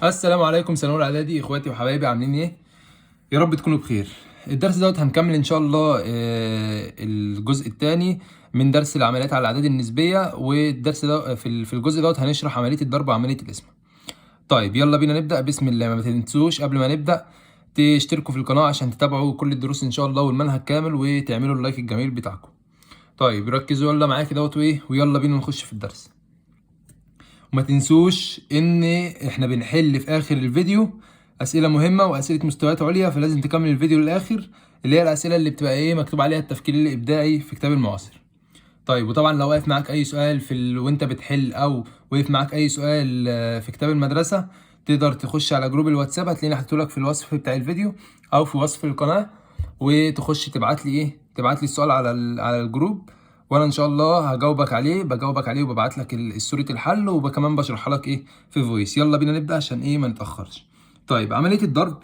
السلام عليكم سنة أولى إعدادي، إخواتي وحبايبي، عاملين إيه؟ يا رب تكونوا بخير. الدرس دوت هنكمل إن شاء الله الجزء الثاني من درس العمليات على الأعداد النسبية، والدرس ده في الجزء دوت هنشرح عملية الضرب وعملية القسمة. طيب يلا بينا نبدأ بسم الله. ما تنسوش قبل ما نبدأ تشتركوا في القناة عشان تتابعوا كل الدروس إن شاء الله والمنهج كامل، وتعملوا اللايك الجميل بتاعكم. طيب ركزوا يلا معايا كده وإيه، ويلا بينا نخش في الدرس. وما تنسوش ان احنا بنحل في اخر الفيديو اسئله مهمه واسئله مستويات عليا، فلازم تكمل الفيديو للاخر، اللي هي الاسئله اللي بتبقى ايه مكتوب عليها التفكير الابداعي في كتاب المعاصر. طيب وطبعا لو واقف معاك اي سؤال وانت بتحل، او وقف معاك اي سؤال في كتاب المدرسه، تقدر تخش على جروب الواتساب، هتلاقيني حاطه في الوصف بتاع الفيديو او في وصف القناه، وتخش تبعت لي السؤال على الجروب، وانا ان شاء الله بجاوبك عليه وببعت لك صورة الحل، وكمان بشرحها لك في فويس. يلا بينا نبدأ عشان ما نتأخرش. طيب عملية الضرب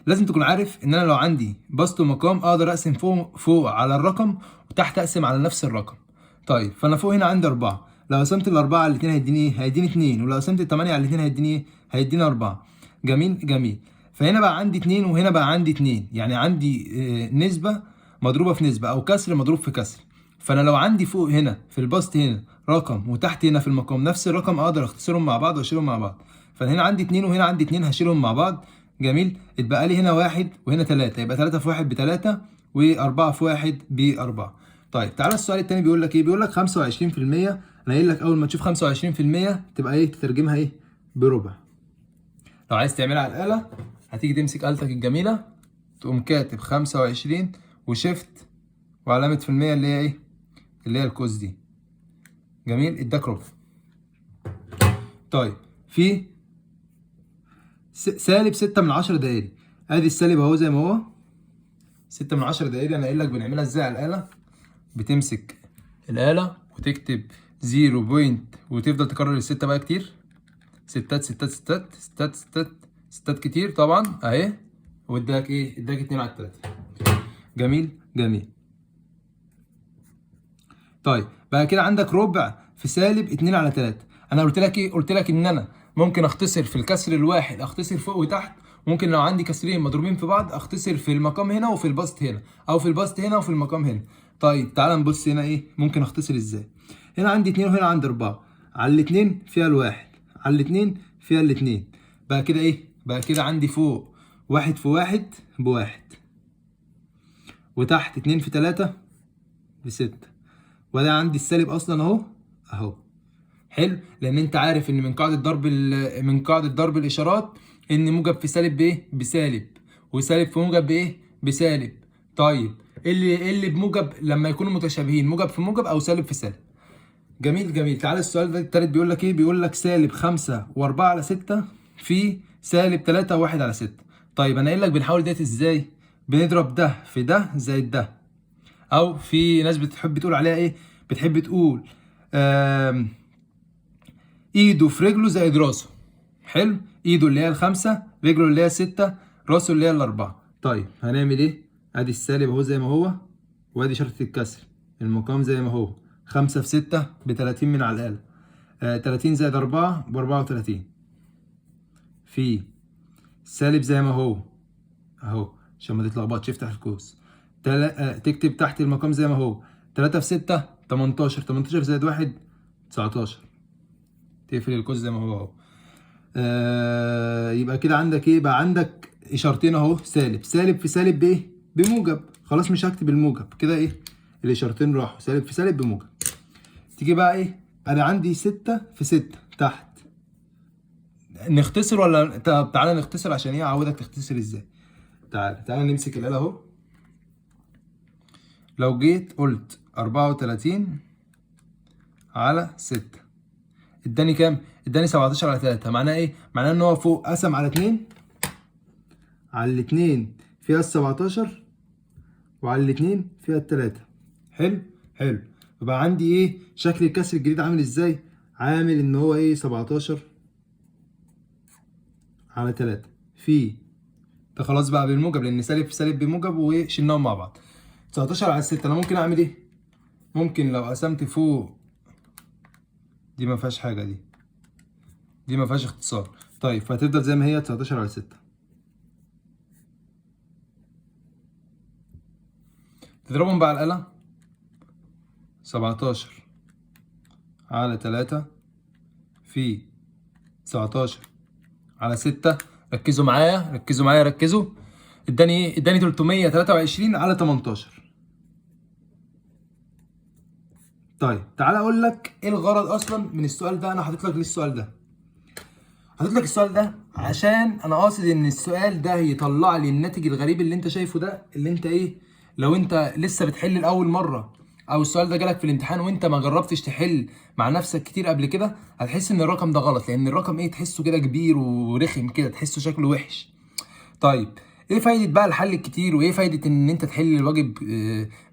لازم تكون عارف ان انا لو عندي بسط ومقام اقدر اقسم فوق على الرقم، وتحت اقسم على نفس الرقم. طيب فانا فوق هنا عندي 4، لو قسمت ال4 على الاتنين هيديني 2، ولو قسمت ال8 على الاتنين هيديني 4. جميل. فهنا بقى عندي 2 وهنا بقى عندي 2، يعني عندي نسبة مضروبة في نسبة او كسر مضروب في كسر. فانا لو عندي فوق هنا في البسط هنا رقم، وتحت هنا في المقام نفس الرقم، اقدر اختصرهم مع بعض واشيلهم مع بعض. فانا هنا عندي 2 وهنا عندي 2، هشيلهم مع بعض. جميل. اتبقى لي هنا 1 وهنا 3، يبقى 3 في 1 ب3، و4 في 1 ب4. طيب تعالى السؤال التاني بيقول لك ايه؟ بيقول لك 25%. انا قايل لك اول ما تشوف 25% تبقى تترجمها بربع. لو عايز تعملها على الآلة هتيجي تمسك آلتك الجميلة، تقوم كاتب 25 وشيفت وعلامة في المية اللي هي اللي هي القوس دي. جميل، اداك ربع. طيب في سالب 6/10 دائري. ادي السالب اهو زي ما هو 6/10 دائري. انا قايل لك بنعملها ازاي على الآلة. بتمسك الآلة وتكتب 0 وتفضل تكرر الستة بقى كتير، ستات كتير طبعا اهي، واداك اداك 2/3. جميل. طيب بقى كده عندك ربع في سالب 2/3. انا قلت لك ان انا ممكن اختصر في الكسر الواحد، اختصر فوق وتحت. ممكن لو عندي كسرين مضروبين في بعض اختصر في المقام هنا وفي البسط هنا، او في البسط هنا وفي المقام هنا. طيب تعال نبص هنا ممكن اختصر ازاي. هنا عندي 2 وهنا عندي 4، على الاتنين فيها الواحد، على الاتنين فيها الاتنين. بقى كده بقى كده عندي فوق 1 في 1 ب1، وتحت 2 في 3 ب6، وده عندي السالب اصلا اهو. حلو، لان انت عارف ان من قاعده ضرب الاشارات ان موجب في سالب بسالب، وسالب في موجب بسالب. طيب اللي بموجب لما يكونوا متشابهين، موجب في موجب او سالب في سالب. جميل. تعالى السؤال ده التالت بيقول لك بيقول لك سالب 5 و4/6 في سالب 3 و1/6. طيب انا قايل لك بنحاول ديت ازاي. بنضرب ده في ده زائد ده، او في ناس بتحب تقول عليها بتحب تقول ايده في رجله زائد راسه. حلو، ايده اللي هي ال5، رجله اللي هي ال6، راسه اللي هي ال4. طيب هنعمل ادي السالب اهو زي ما هو، وادي شرطة الكسر، المقام زي ما هو. 5 في 6 ب30 من على الآلة. 30 زائد 4 ب34، في السالب زي ما هو اهو عشان ما تتلخبطش افتح القوس. تكتب تحت المقام زي ما هو. 3 في 6 18، 18 زائد 1 19، تقفل القوس زي ما هو اهو. يبقى كده عندك بقى عندك اشارتين اهو، سالب في سالب بموجب. خلاص مش هكتب الموجب كده، الاشارتين راحوا، سالب في سالب بموجب. تيجي بقى انا عندي 6 في 6 تحت. نختصر ولا طب تعالى نختصر عشان اعودك تختصر ازاي. تعالى نمسك الآلة اهو. لو جيت قلت 34 على 6 اداني كام؟ اداني 17/3. معناه معناه ان هو فوق قسم على 2، على الاتنين فيها ال17، وعلى الاتنين فيها ال3. حلو. يبقى عندي شكل الكسر الجديد عامل ازاي؟ عامل ان هو 17 على 3 في ده. خلاص بقى بالموجب لان سالب في سالب بموجب، وشلناهم مع بعض. 19 على 6 انا ممكن اعمل ممكن لو قسمت فوق دي ما فيهاش حاجه، دي ما فيهاش اختصار. طيب فهتفضل زي ما هي 19 على 6. تضربهم بقى على الآلة. 17 على 3 في 19 على 6. ركزوا معايا ركزوا معايا ركزوا. اداني ايه؟ اداني 323 على 18. طيب تعالى اقول لك ايه الغرض اصلا من السؤال ده. انا حاطط لك ليه السؤال ده؟ حاطط لك السؤال ده عشان انا قاصد ان السؤال ده يطلع لي الناتج الغريب اللي انت شايفه ده، اللي انت ايه، لو انت لسه بتحل لاول مره او السؤال ده جالك في الامتحان وانت ما جربتش تحل مع نفسك كتير قبل كده، هتحس ان الرقم ده غلط، لان الرقم ايه، تحسه كده كبير ورخم كده، تحسه شكله وحش. طيب ايه فايده بقى الحل الكتير، وايه فايده ان انت تحل الواجب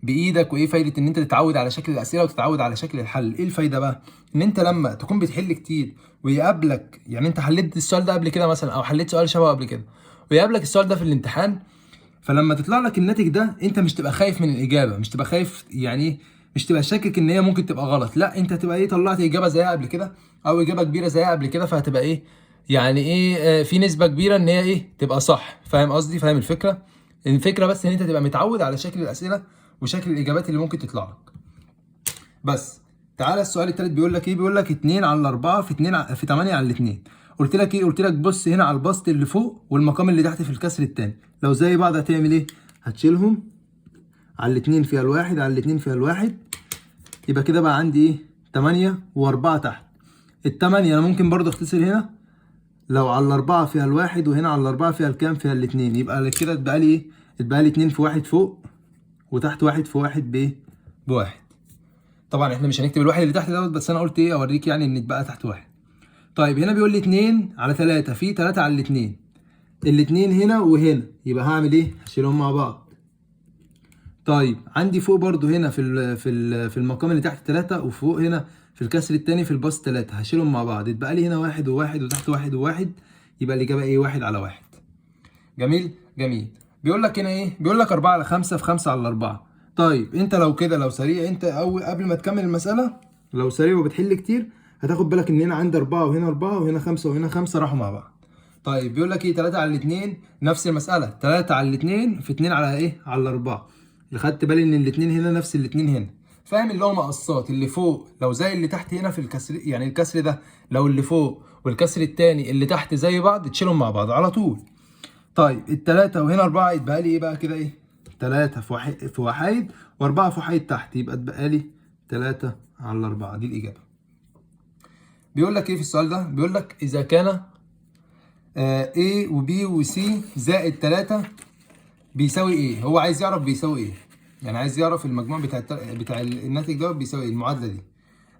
بايدك، وايه فايده ان انت تتعود على شكل الاسئله وتتعود على شكل الحل؟ ايه الفايده بقى؟ ان انت لما تكون بتحل كتير ويقابلك، يعني انت حليت السؤال ده قبل كده مثلا او حليت سؤال شبهه قبل كده ويقابلك السؤال ده في الامتحان، فلما تطلع لك الناتج ده انت مش تبقى خايف من الاجابه، مش تبقى خايف يعني ايه، مش تبقى شاكك ان هي ممكن تبقى غلط، لا انت هتبقى ايه، طلعت اجابه زيها قبل كده او اجابه كبيره زيها قبل كده، فهتبقى ايه يعني ايه، في نسبه كبيره ان هي ايه تبقى صح. فاهم قصدي؟ فاهم الفكره؟ الفكره بس ان انت تبقى متعود على شكل الاسئله وشكل الاجابات اللي ممكن تطلع لك. بس تعالى السؤال التالت بيقول لك ايه، بيقول لك 2 على 4 في 2 في 8 على 2. قلت لك ايه، قلت لك بص هنا على البسط اللي فوق والمقام اللي تحت في الكسر التاني، لو زي بعض هتعمل ايه، هتشيلهم على الاتنين فيها الواحد على الاتنين فيها الواحد، يبقى كده بقى عندي ايه، 8 و4 تحت. التمانية انا ممكن برضه اختصر هنا، لو على الاربعة فيها الواحد وهنا على الاربعة فيها الكام، فيها الاتنين، يبقى كده اتبقى لي ايه، اتبقى لي 2 في واحد فوق وتحت واحد في واحد بايه، بواحد. طبعا احنا مش هنكتب الواحد اللي تحت دوت، بس انا قلت ايه اوريك يعني ان اتبقى تحت واحد. طيب هنا بيقول لي 2 على 3 في 3 على الاتنين، الاتنين هنا وهنا، يبقى هعمل ايه، هشيلهم مع بعض. طيب عندي فوق برضو هنا في المقام اللي تحت 3، وفوق هنا في الكسر التاني في الباص 3، هشيلهم مع بعض، يتبقى لي هنا واحد وواحد وتحت واحد وواحد، يبقى الإجابة ايه، واحد على واحد. جميل جميل. بيقول لك هنا ايه، بيقول لك 4 على 5 في 5 على 4. طيب انت لو كده، لو سريع انت، او قبل ما تكمل المسألة لو سريع وبتحل كتير، هتاخد بالك ان هنا عندي 4 وهنا 4 وهنا 5 وهنا 5 راحوا مع بعض. طيب بيقول لك ايه، 3 على 2 نفس المسألة، 3 على 2 في 2 على ايه، على 4. اللي خدت بالي ان الاتنين هنا نفس الاتنين هنا. فاهم اللي هو مقصات اللي فوق لو زي اللي تحت هنا في الكسر، يعني الكسر ده لو اللي فوق والكسر التاني اللي تحت زي بعض تشيلهم مع بعض على طول. طيب التلاتة وهنا 4 يتبقى لي ايه بقى كده، ايه، 3 في واحد في وحايد و4 في وحايد تحت، يبقى اتبقى لي 3 على 4. دي الإجابة. بيقول لك ايه في السؤال ده، بيقول لك إذا كان A و B و C زائد 3 بيساوي ايه؟ هو عايز يعرف بيساوي ايه؟ يعني عايز يعرف المجموع بتاع الناتج ده بيساوي ايه، المعادلة دي.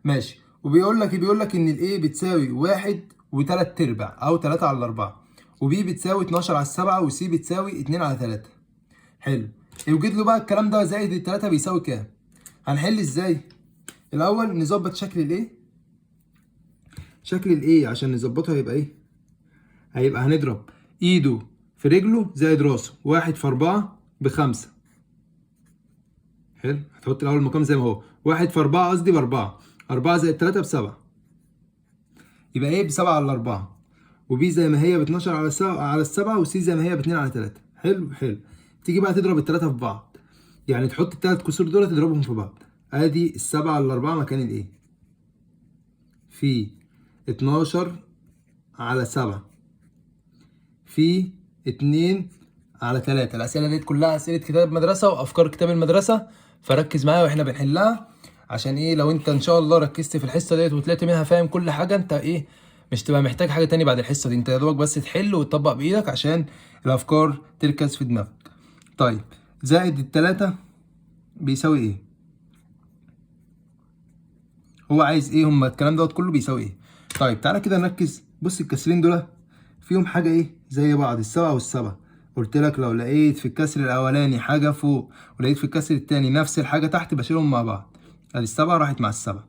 ماشي. وبيقول لك بيقول لك ان الايه بتساوي 1 و3/4 او 3 على 4، وبي بتساوي 12 على 7، وسي بتساوي 2 على 3. حلو. يوجد له بقى الكلام ده زائد التلاتة بيساوي كام؟ هنحل ازاي؟ الاول نظبط شكل الايه، شكل الايه عشان نظبطه هيبقى ايه، هيبقى هنضرب ايده في رجله زائد راسه، 1 في 4 ب5. حلو. هتحط الاول المقام زي ما هو، 1 في 4 قصدي ب4، 4 زائد 3 ب7، يبقى ايه، ب7 على 4. وبي زي ما هي ب12 على 7، وسي زي ما هي ب2 على 3. حلو حلو. تيجي بقى تضرب التلاتة في بعض، يعني تحط التلات كسور دول تضربهم في بعض، ادي ال7 على 4 مكان الايه، في 12 على 7 في 2 على 3. الأسئلة ديت كلها أسئلة كتاب مدرسة وأفكار كتاب المدرسة، فركز معايا واحنا بنحلها. عشان ايه، لو انت ان شاء الله ركزت في الحصة ديت وطلعت منها فاهم كل حاجة، انت ايه مش تبقى محتاج حاجة تاني بعد الحصة دي، انت يا دوبك بس تحل وتطبق بإيدك عشان الأفكار تركز في دماغك. طيب زائد التلاتة بيساوي ايه؟ هو عايز ايه، هما الكلام دوت كله بيساوي ايه؟ طيب تعالى كده نركز، بص الكسرين دول فيهم حاجة ايه زي بعض، السبعة والسبعة. قلت لك لو لقيت في الكسر الأولاني حاجة فوق ولقيت في الكسر التاني نفس الحاجة تحت بشيلهم مع بعض. ادي السبعة راحت مع السبعة،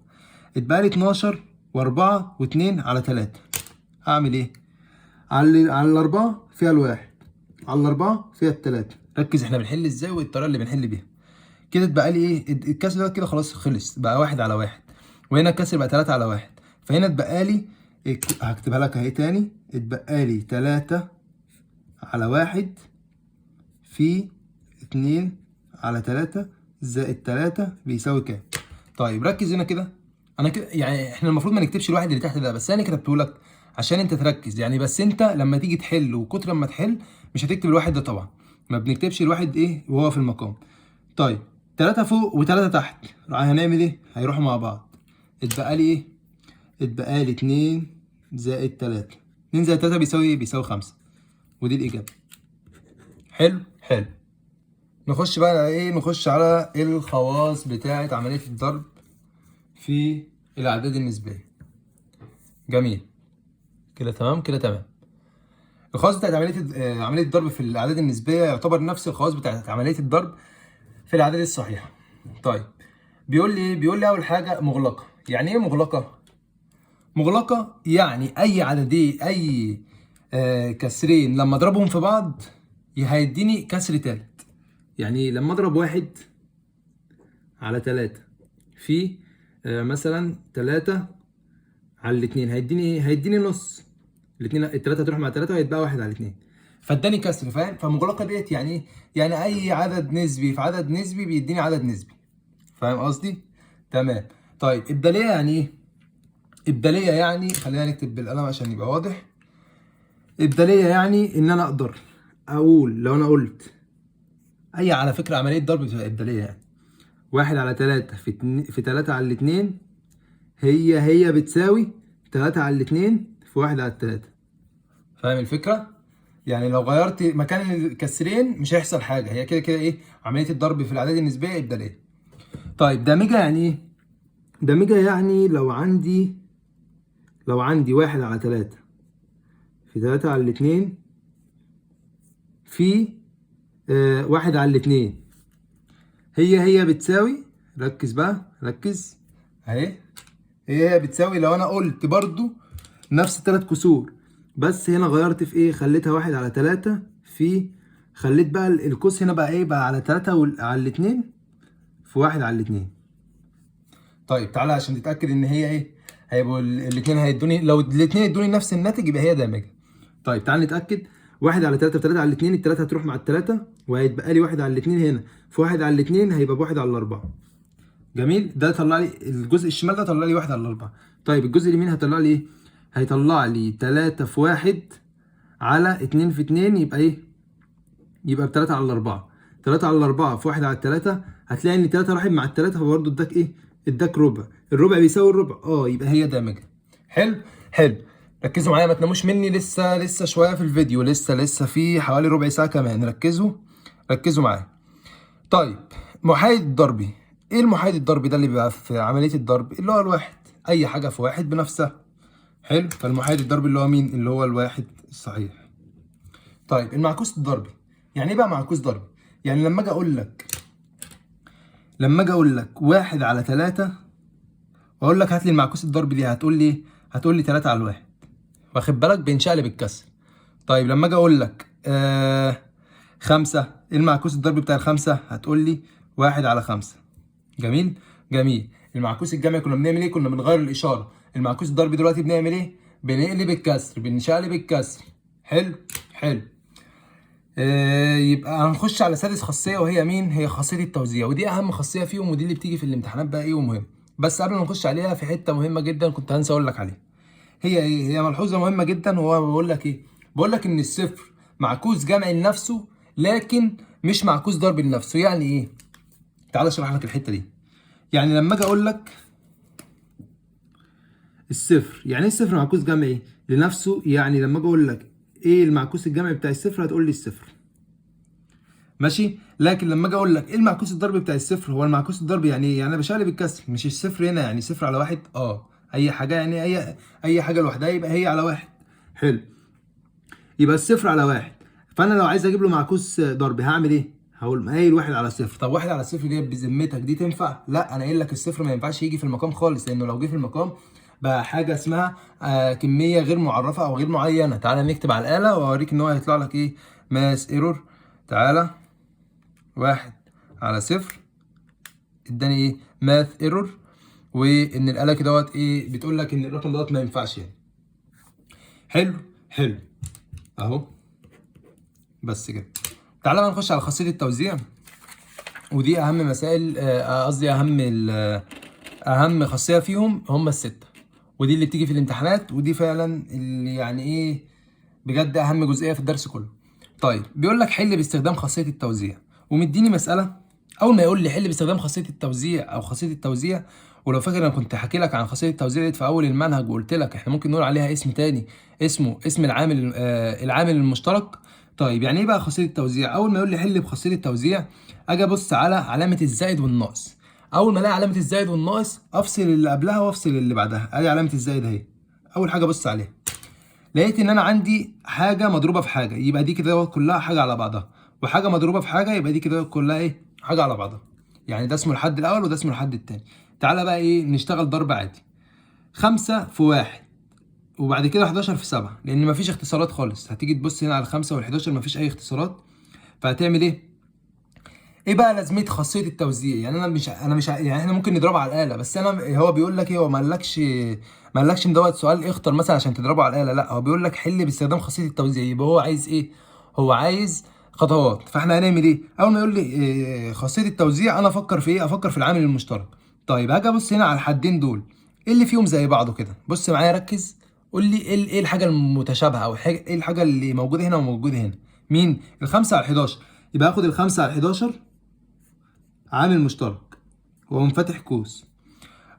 اتبقى لي 12 و4 و2 على 3. هعمل ايه؟ على الأربعة فيها الواحد، على الأربعة فيها التلاتة. ركز احنا بنحل ازاي والطريقة اللي بنحل بيها. كده اتبقى لي ايه، الكسر ده كده خلاص خلص، بقى 1 على 1، وهنا الكسر بقى 3 على 1، فهنا اتبقى لي هكتبها لك اهي تاني. اتبقى لي 3 على 1 في 2 على 3 زائد 3 بيساوي كام؟ طيب ركز هنا كده. انا كده يعني احنا المفروض ما نكتبش الواحد اللي تحت ده، بس انا كتبته لك عشان انت تركز يعني. بس انت لما تيجي تحل وكتر لما تحل مش هتكتب الواحد ده طبعا، ما بنكتبش الواحد ايه وهو في المقام. طيب 3 فوق و3 تحت هنعمل ايه؟ هيروحوا مع بعض. اتبقى لي ايه؟ اتبقى لي 2 زائد 3. 2 زائد 3 بيساوي ايه؟ بيساوي 5. ودي الاجابه. حلو حلو. نخش بقى على ايه؟ نخش على الخواص بتاعه عمليه الضرب في الاعداد النسبيه. جميل كده تمام كده تمام. الخواص بتاعت عمليه الضرب في الاعداد النسبيه يعتبر نفس الخواص بتاعت عمليه الضرب في الاعداد الصحيحه. طيب بيقول لي اول حاجه مغلقه. يعني ايه مغلقه؟ مغلقه يعني اي عددين، اي كسرين لما اضربهم في بعض هيديني كسر تالت. يعني لما اضرب 1 على 3 في مثلا 3 على 2 هيديني ايه؟ هيديني نص. التلاتة هتروح مع 3 وهيتبقى 1 على 2، فاداني كسر. فاهم؟ فمغلقة ديت يعني ايه؟ يعني اي عدد نسبي في عدد نسبي بيديني عدد نسبي. فاهم قصدي؟ تمام. طيب ابدالية يعني ايه؟ ابدالية يعني خلينا نكتب بالقلم عشان يبقى واضح. ابدالية يعني ان انا اقدر اقول، لو انا قلت اي، على فكرة عملية ضرب بتبقى ابدالية يعني 1 على 3 في 3 على 2 هي بتساوي 3 على 2 في 1 على 3. فاهم الفكرة؟ يعني لو غيرت مكان الكسرين مش هيحصل حاجة، هي كده كده ايه؟ عملية الضرب في الأعداد النسبية إبدالية. طيب دامجة يعني ايه؟ دامجة يعني لو عندي 1 على 3 في 3 على 2 في 1 على 2 هي بتساوي، ركز بقى ركز اهي، هي بتساوي لو انا قلت برضو نفس الثلاث كسور، بس هنا غيرت في ايه؟ خليتها 1 على 3 في، خليت بقى القوس هنا بقى ايه؟ بقى على 3 على 2 في 1 على 2. طيب تعالى عشان تتاكد ان هي ايه، هيبقوا الاثنين هيدوني، لو الاثنين ادوني نفس الناتج يبقى هي دامجه. طيب تعالى نتاكد. 1 على 3 في 3 على 2، الثلاثه هتروح مع الثلاثه وهيتبقى لي 1 على 2 هنا في 1 على 2 هيبقى ب1 على 4. جميل. ده طلع لي الجزء الشمال ده طلع لي 1 على 4. طيب الجزء اليمين هيطلع لي ايه؟ هيطلع لي 3 في 1 على 2 في 2 يبقى ايه؟ يبقى ب 3 على 4. 3 على 4 في 1 على 3 هتلاقي ان 3 راحت مع ال3 فبرضه اداك ايه؟ اداك ربع. الربع بيساوي الربع، يبقى هي دامجه. حلو حلو. ركزوا معايا ما تناموش مني، لسه شويه في الفيديو، لسه في حوالي ربع ساعه كمان. ركزوا معايا. طيب محايد الضربي. ايه المحايد الضربي ده اللي بيبقى في عمليه الضرب؟ اللي هو الواحد، اي حاجه في واحد بنفسها. حلو. فالمحايد الضربي اللي هو مين؟ اللي هو الواحد الصحيح. طيب المعكوس الضربي. يعني ايه بقى معكوس ضربي؟ يعني لما اجي اقول لك 1 على 3 واقول لك هات لي المعكوس الضربي دي، هتقول لي ايه؟ هتقول لي 3 على 1. واخد بالك؟ بينشقلب الكسر. طيب لما اجي اقول لك 5، ايه المعكوس الضربي بتاع الخمسة؟ هتقول لي 1 على 5. جميل جميل. المعكوس الجمعي كنا بنعمل ايه؟ كنا بنغير الاشاره. المعكوس الضربي دلوقتي بنعمل ايه؟ بنقلب الكسر، بنشقلب الكسر. حلو حلو. يبقى هنخش على سادس خاصيه وهي مين؟ هي خاصيه التوزيع، ودي اهم خاصيه فيهم ودي اللي بتيجي في الامتحانات بقى ايه ومهم. بس قبل ما نخش عليها في حته مهمه جدا كنت هنسى اقول لك عليها. هي ايه؟ هي ملحوظه مهمه جدا، وهو بقول لك ايه؟ بقول لك ان الصفر معكوس جمعي لنفسه لكن مش معكوس ضربي لنفسه. يعني ايه؟ تعال اشرح لك الحته دي. يعني لما اجي اقول لك الصفر، يعني ايه الصفر معكوس جمعي لنفسه؟ يعني لما اجي اقول لك ايه المعكوس الجمعي بتاع الصفر هتقول لي الصفر. ماشي. لكن لما اجي اقول لك ايه المعكوس الضربي بتاع الصفر، هو المعكوس الضربي يعني ايه؟ يعني انا بشقلب الكسر، مش الصفر هنا يعني صفر على 1. اي حاجه يعني اي حاجه لوحدها يبقى هي على 1. حلو. يبقى الصفر على 1. فانا لو عايز اجيب له معكوس ضربي هعمل ايه؟ هقول قايل 1 على 0. طب 1 على 0 دي بذمتك دي تنفع؟ لا، انا قايل لك الصفر ما ينفعش يجي في المقام خالص، لانه لو جه في المقام بقى حاجه اسمها كميه غير معرفه او غير معينه. تعالى نكتب على الاله واوريك ان هو هيطلع لك ايه؟ ماس ايرور. تعالى 1 على 0 اداني ايه؟ ماث ايرور. وان الاله كده ايه؟ بتقول لك ان الرقم دوت ما ينفعش يعني. حلو حلو اهو. بس كده. تعالى بقى نخش على خاصيه التوزيع، ودي اهم مسائل، قصدي اهم خاصيه فيهم هم السته، ودي اللي بتيجي في الامتحانات، ودي فعلا اللي يعني ايه بجد اهم جزئيه في الدرس كله. طيب بيقول لك حل باستخدام خاصيه التوزيع، ومديني مساله. اول ما يقول لي حل باستخدام خاصيه التوزيع او خاصيه التوزيع، ولو فاكر انا كنت حكي لك عن خاصيه التوزيع دي في اول المنهج، وقلت لك احنا ممكن نقول عليها اسم تاني، اسمه اسم العامل، العامل المشترك. طيب يعني ايه بقى خاصيه التوزيع؟ اول ما يقول لي حل بخاصيه التوزيع، اجي ابص على علامه الزائد والناقص. اول ما الاقي علامه الزائد والناقص افصل اللي قبلها وافصل اللي بعدها. ادي علامه الزائد اهي، اول حاجه ابص عليها. لقيت ان انا عندي حاجه مضروبه في حاجه، يبقى دي كده كلها حاجه على بعضها، وحاجه مضروبه في حاجه يبقى دي كده كلها ايه، حاجه على بعضها. يعني ده اسمه الحد الاول وده اسمه الحد التاني. تعالى بقى ايه نشتغل ضرب عادي. 5 في 1 وبعد كده 11 في 7، لان مفيش اختصارات خالص. هتيجي تبص هنا على ال5 وال11 مفيش اي اختصارات. فهتعمل ايه؟ ايه بقى لازمه خاصيه التوزيع؟ يعني انا مش يعني احنا ممكن نضربها على الاله، بس انا هو بيقول لك ايه، هو ما قالكش ان دوت سؤال اختر مثلا عشان تضربه على الاله، لا هو بيقول لك حل باستخدام خاصيه التوزيع. يبقى هو عايز ايه؟ هو عايز خطوات. فاحنا هنعمل ايه؟ اول ما يقول لي إيه خاصيه التوزيع، انا افكر في ايه؟ افكر في العامل المشترك. طيب هاجي ابص هنا على الحدين دول، ايه اللي فيهم زي بعضه كده؟ بص معايا ركز، قول لي ايه الحاجه المتشابهه، او ايه الحاجه اللي موجوده هنا وموجوده هنا؟ مين؟ ال5 على ال11. يبقى هاخد ال5 على ال11 عامل مشترك وهو منفتح قوس.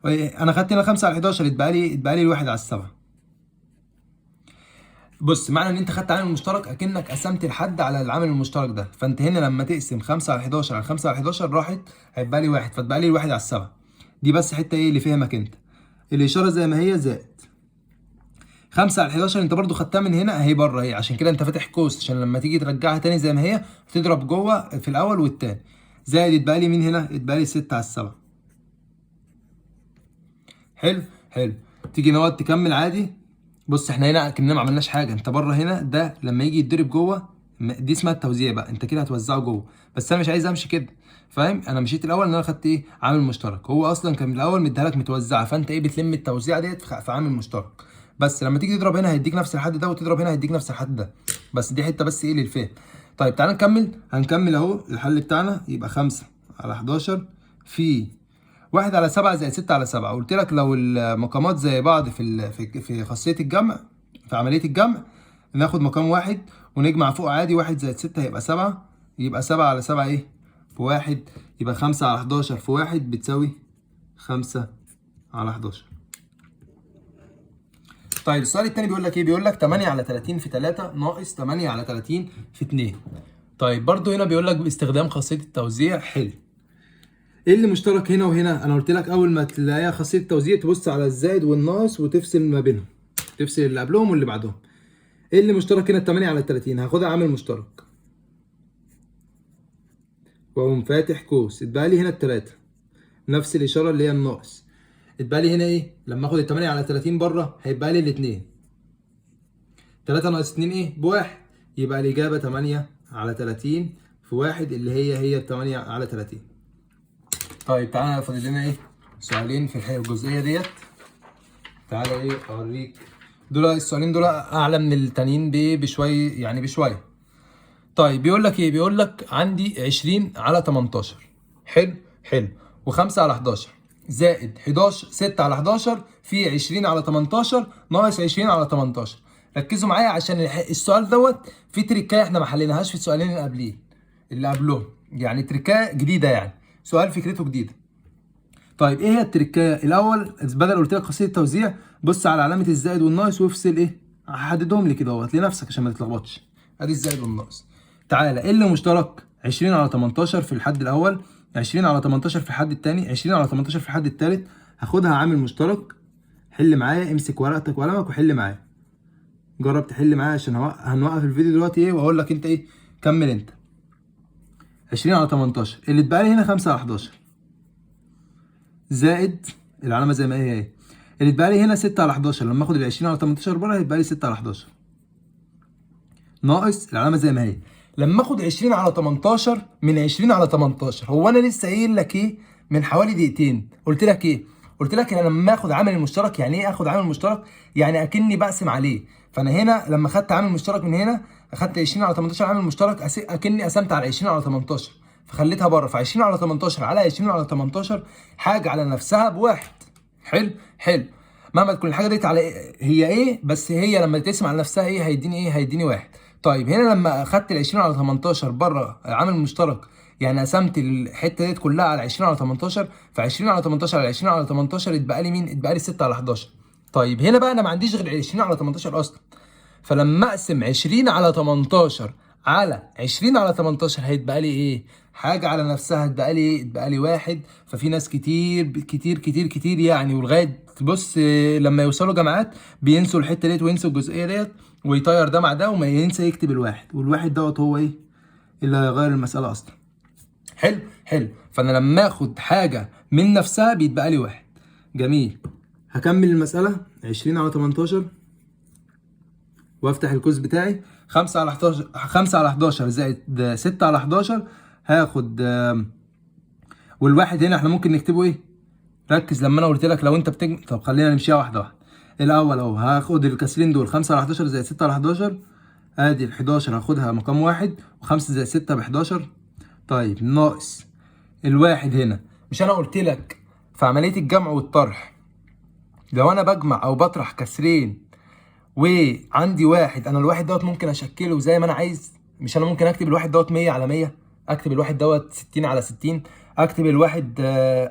انا خدت هنا 5 على 11، اتبقى لي الواحد على السبعة. بص، معنى ان انت خدت عامل مشترك اكنك قسمت الحد على العامل المشترك ده. فانت هنا لما تقسم 5 على 11 على 5 على 11 راحت، هيبقى لي واحد، فتبقى لي الواحد على السبعة. دي بس حته ايه اللي فهمك انت. الاشاره زي ما هي زائد 5 على 11 انت برضو خدتها من هنا اهي بره اهي، عشان كده انت فاتح قوس عشان لما تيجي ترجعها تاني زي ما هي تضرب جوه في الاول والتاني. زائد اتبقى لي مين هنا؟ اتبقى لي 6 على السبعة. حلو حلو. تيجي نقعد تكمل عادي. بص احنا هنا كنا ما عملناش حاجه، انت بره هنا ده لما يجي يتضرب جوه، دي اسمها التوزيع بقى، انت كده هتوزعه جوه. بس انا مش عايز امشي كده، فاهم؟ انا مشيت الاول ان انا خدت ايه؟ عامل مشترك. هو اصلا كان من الاول مديها لك متوزعه، فانت ايه بتلم التوزيع ديت في عامل مشترك. بس لما تيجي تضرب هنا هيديك نفس الحد ده، وتضرب هنا هيديك نفس الحد ده. بس دي حته بس ايه للفهم. طيب تعالى نكمل. هنكمل اهو. الحل بتاعنا يبقى 5 على 11 في 1 على 7 زائد 6 على 7. قلت لك لو المقامات زي بعض في خاصية الجمع، في عملية الجمع، ناخد مقام واحد ونجمع فوق عادي. 1 زائد 6 هيبقى 7، يبقى 7 على 7 ايه؟ في 1. يبقى 5 على 11 في 1 بتساوي 5 على 11. طيب السؤال التاني بيقول لك ايه؟ بيقول لك 8 على 30 في 3 ناقص 8 على 30 في 2. طيب برضو هنا بيقول لك باستخدام خاصية التوزيع حل. ايه اللي مشترك هنا وهنا؟ انا قلت لك اول ما تلاقيها خاصيه التوزيع تبص على الزائد والناقص وتفصل ما بينهم، تفصل اللي قبلهم واللي بعدهم. ايه اللي مشترك هنا؟ 8 على 30 هاخدها عامل مشترك واقوم فاتح قوس. اتبقى لي هنا التلاته نفس الاشاره اللي هي الناقص. اتبقى لي هنا ايه؟ لما اخد ال 8 على 30 بره هيبقى لي الاثنين. 3 ناقص 2 ايه؟ بواحد. يبقى الاجابه 8 على 30 في 1 اللي هي 8 على 30. طيب تعالى فاضل لنا ايه؟ سؤالين في الجزئيه ديت. تعالى ايه اوريك. دول السؤالين دول اعلى من التانيين بشويه، يعني بشويه. طيب بيقول لك ايه؟ بيقول لك عندي 20 على 18. حلو حلو. و5 على 11 زائد 11 6 على 11 في 20 على 18 ناقص 20 على 18. ركزوا معايا عشان السؤال دوت في تريكايه احنا ما حليناهاش في السؤالين اللي قبليه اللي قبلهم، يعني تريكايه جديده، يعني سؤال فكرته جديده. طيب ايه هي التركايه؟ الاول بدل قلت لك خاصيه التوزيع، بص على علامه الزائد والناقص وافصل ايه، حددهم لي كده اهوت لنفسك عشان ما تتلخبطش. ادي الزائد والناقص. تعالى ايه اللي مشترك؟ 20 على 18 في الحد الاول، 20 على 18 في الحد الثاني، 20 على 18 في الحد الثالث. هاخدها عامل مشترك. حل معايا، امسك ورقتك وقلمك وحل معايا. جرب تحل معايا عشان هنوقف الفيديو دلوقتي ايه واقول لك انت ايه. كمل انت. 20 على 18 اللي اتبقى لي هنا 5 على 11 زائد العلامه زي ما هي اهي. اللي اتبقى لي هنا 6 على 11 لما اخد ال 20 على 18 بره هيتبقى لي 6 على 11 ناقص العلامه زي ما هي. لما اخد 20 على 18 من 20 على 18، هو انا لسه قايل لك ايه من حوالي دقيقتين؟ قلت لك ايه؟ قلت لك انا لما اخد عامل المشترك، يعني ايه اخد عامل مشترك؟ يعني اكني بقسم عليه. فانا هنا لما خدت عامل مشترك من هنا، اخدت 20 على 18 عامل مشترك، اكني قسمت على 20 على 18 فخليتها بره. ف 20 على 18 على 20 على 18 حاجه على نفسها بواحد. حلو حلو. مهما تكون الحاجه ديت على هي ايه، بس هي لما تقسم على نفسها ايه هيديني ايه؟ هيديني واحد. طيب هنا لما اخدت ال 20 على 18 بره عامل مشترك، يعني قسمت الحته ديت كلها على 20 على 18، ف 20 على 18 على 20 على 18 اتبقى لي مين؟ اتبقى لي 6 على 11. طيب هنا بقى انا ما عنديش غير 20 على 18 اصلا، فلما اقسم 20 على 18 على 20 على 18 هيتبقى لي ايه؟ حاجه على نفسها، اتبقى لي ايه؟ اتبقى لي واحد. ففي ناس كتير كتير كتير كتير يعني، ولغايه بص لما يوصلوا جامعات بينسوا الحته ديت وينسوا الجزئيه ديت، ويطير ده مع ده وما ينسى يكتب الواحد، والواحد دوت هو ايه اللي هيغير المساله اصلا. حلو حلو. فانا لما اخد حاجه من نفسها بيتبقى لي واحد. جميل. هكمل المساله. 20 على 18 وافتح القوس بتاعي، 5 على 11، 5 على 11 زائد 6 على 11 هاخد، والواحد هنا احنا ممكن نكتبه ايه؟ ركز لما انا قلت لك لو انت طب خلينا نمشيها واحده واحده. الاول اهو هاخد الكسرين دول، 5 على 11 زائد 6 على 11، ادي ال 11 هاخدها مقام واحد، و5 زائد 6 ب 11. طيب ناقص الواحد هنا. مش انا قلت لك في عمليه الجمع والطرح لو انا بجمع او بطرح كسرين وعندي واحد، انا الواحد دوت ممكن اشكله زي ما انا عايز؟ مش انا ممكن اكتب الواحد دوت 100 على 100، اكتب الواحد دوت 60 على 60، اكتب الواحد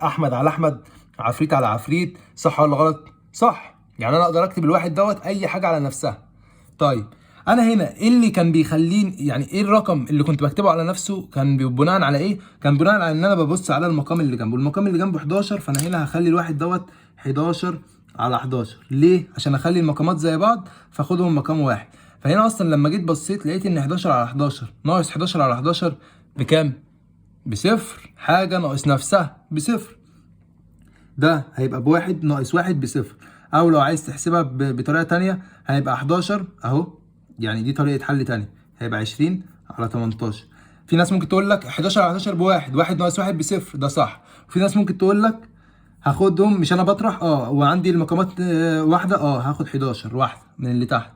احمد على احمد، عفريت على عفريت، صح ولا غلط؟ صح. يعني انا اقدر اكتب الواحد دوت اي حاجه على نفسها. طيب انا هنا ايه اللي كان بيخليني، يعني ايه الرقم اللي كنت بكتبه على نفسه كان بناء على ايه؟ كان بناء على ان انا ببص على المقام اللي جنبه. المقام اللي جنبه 11، فانا هنا هخلي الواحد دوت 11 على 11. ليه؟ عشان اخلي المقامات زي بعض فاخدهم مقام واحد. فهنا اصلا لما جيت بصيت لقيت ان 11 على 11 ناقص 11 على 11 بكام؟ بصفر. حاجه ناقص نفسها بصفر. ده هيبقى بواحد ناقص واحد بصفر. او لو عايز تحسبها بطريقه تانية هيبقى 11 اهو، يعني دي طريقه حل تانية، هيبقى 20 على 18. في ناس ممكن تقول لك 11 على 11 بواحد، واحد ناقص واحد بصفر، ده صح. وفي ناس ممكن تقول لك هاخدهم، مش انا بطرح وعندي المقامات واحده، هاخد 11 واحده من اللي تحت،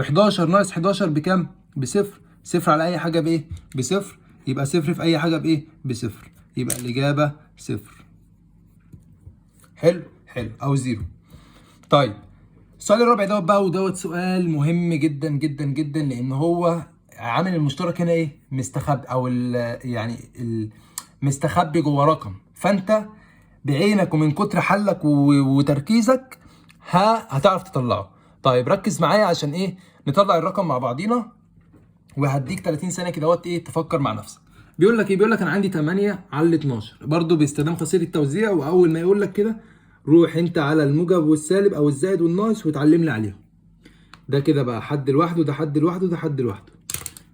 و11 ناقص 11 بكام؟ بصفر. صفر على اي حاجه بايه؟ بصفر. يبقى صفر في اي حاجه بايه؟ بصفر. يبقى الاجابه صفر. حلو حلو او زيرو. طيب السؤال الرابع دوت بقى، ودوت سؤال مهم جدا جدا جدا، لان هو عامل المشترك هنا ايه؟ مستخبي، او يعني مستخبي جوه رقم، فانت بعينك ومن كتر حلك وتركيزك هتعرف تطلعه. طيب ركز معايا عشان ايه؟ نطلع الرقم مع بعضينا، وهديك 30 ثانيه كده ايه تفكر مع نفسك. بيقول لك ايه؟ بيقول لك انا عندي 8 على 12، برضو باستخدام خاصيه التوزيع. واول ما يقول لك كده روح انت على الموجب والسالب او الزائد والناقص وتعلم لي عليهم. ده كده بقى حد لوحده، ده حد لوحده، ده حد لوحده.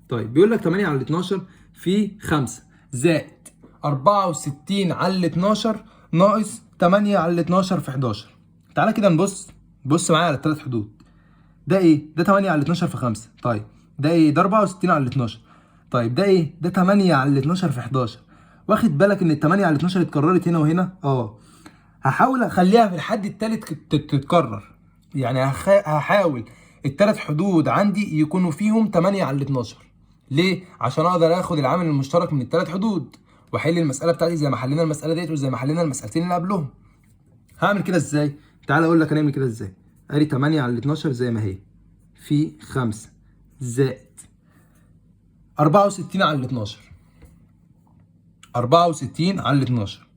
طيب بيقول لك 8 على 12 في 5 زائد 64 على 12 ناقص 8 على 12 في 11. تعالى كده نبص، بص معايا على الثلاث حدود. ده ايه؟ ده 8 على 12 في 5. طيب ده ايه؟ ده 64 على 12. طيب ده ايه؟ ده 8 على 12 في 11. واخد بالك ان ال 8 على 12 اتكررت هنا وهنا؟ هحاول اخليها في الحد التالت تتكرر. يعني هحاول التلات حدود عندي يكونوا فيهم 8 على 12. ليه؟ عشان اقدر اخد العامل المشترك من التلات حدود واحل المساله بتاعتي زي ما حلينا المساله ديت وزي ما حلينا المسالتين اللي قبلهم. هعمل كده ازاي؟ تعال اقول لك هنعمل كده ازاي. ادي 8 على 12 زي ما هي في 5 زائد 64 على 12. 64 على 12.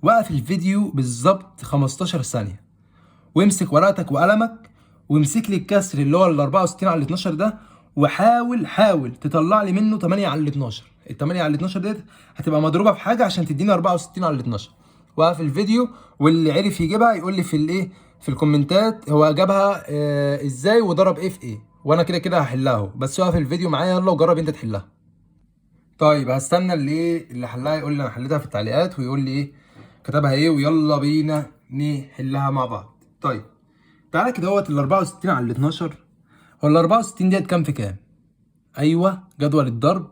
وقف الفيديو بالظبط 15 ثانية وامسك ورقتك وقلمك وامسك لي الكسر اللي هو ال 64 على 12 ده، حاول تطلع لي منه 8 على 12. ال 8 على 12 ديت هتبقى مضروبة في حاجة عشان تديني 64 على 12. وقف الفيديو واللي عرف يجيبها يقول لي في الايه، في الكومنتات هو جابها ازاي وضرب ايه في ايه، وانا كده كده هحلها اهو. بس وقف الفيديو معايا يلا وجرب انت تحلها. طيب هستنى اللي حلها يقول لي انا حليتها في التعليقات ويقول لي ايه كتبها ايه، ويلا بينا نحلها مع بعض. طيب تعالى كده اهوت ال 64 على ال 12. هو ال 64 ديت كام في كام؟ ايوه جدول الضرب.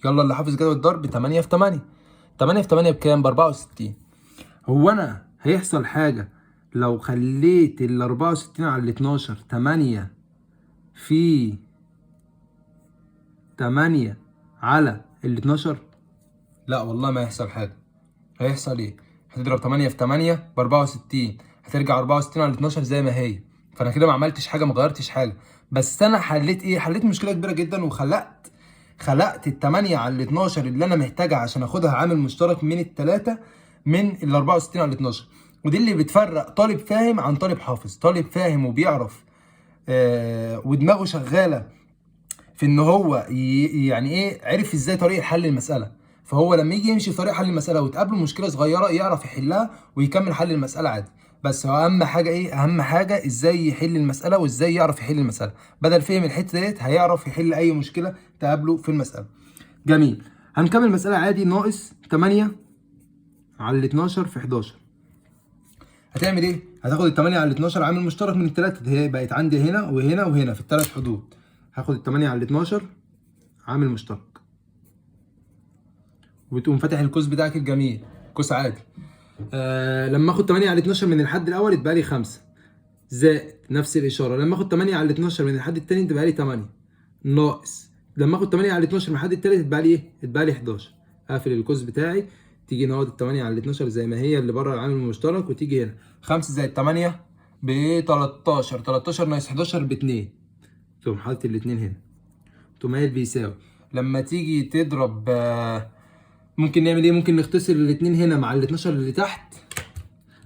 يلا اللي حافظ جدول الضرب 8 في 8. 8 في 8 بكام؟ ب 64. هو انا هيحصل حاجه لو خليت ال 64 على ال 12 8 في 8 على ال 12، لا والله ما هيحصل حاجة. هيحصل ايه؟ هتضرب 8 في 8 ب 64، هترجع 64 على 12 زي ما هي. فانا كده ما عملتش حاجة، ما غيرتش حاجة، بس انا حليت ايه؟ حليت مشكلة كبيرة جدا، خلقت ال 8 على ال 12 اللي انا محتاجها عشان اخدها عامل مشترك من التلاتة من ال 64 على ال 12. ودي اللي بتفرق طالب فاهم عن طالب حافظ. طالب فاهم وبيعرف ودماغه شغالة في ان هو يعني ايه، عرف ازاي طريقه حل المساله. فهو لما يجي يمشي في طريق حل المساله وتقابله مشكله صغيره يعرف يحلها ويكمل حل المساله عادي. بس هو اهم حاجه ايه؟ اهم حاجه ازاي يحل المساله وازاي يعرف يحل المساله. بدل فهم الحته ديت هيعرف يحل اي مشكله تقابله في المساله. جميل. هنكمل المساله عادي. ناقص 8 على ال 12 في 11. هتعمل ايه؟ هتاخد ال 8 على ال 12 عامل مشترك من الثلاثه، هي بقت عندي هنا وهنا وهنا في الثلاث حدود. هاخد ال 8 على ال 12 عامل مشترك، وتقوم فاتح القوس بتاعك الجميل، قوس عادي. لما اخد 8 على 12 من الحد الاول يتبقى لي 5 زائد نفس الاشاره. لما اخد 8 على 12 من الحد الثاني تبقى لي 8 ناقص. لما اخد 8 على 12 من الحد الثالث يتبقى لي ايه؟ يتبقى لي 11. اقفل القوس بتاعي، تيجي نقعد ال 8 على 12 زي ما هي اللي بره العامل المشترك، وتيجي هنا 5 زائد 8 ب 13. 13 ناقص 11 ب 2. تقوم حاطط الاثنين هنا، تقوم قايل بيساوي. لما تيجي تضرب ممكن نعمل ايه؟ ممكن نختصر الاثنين هنا مع ال 12 اللي تحت.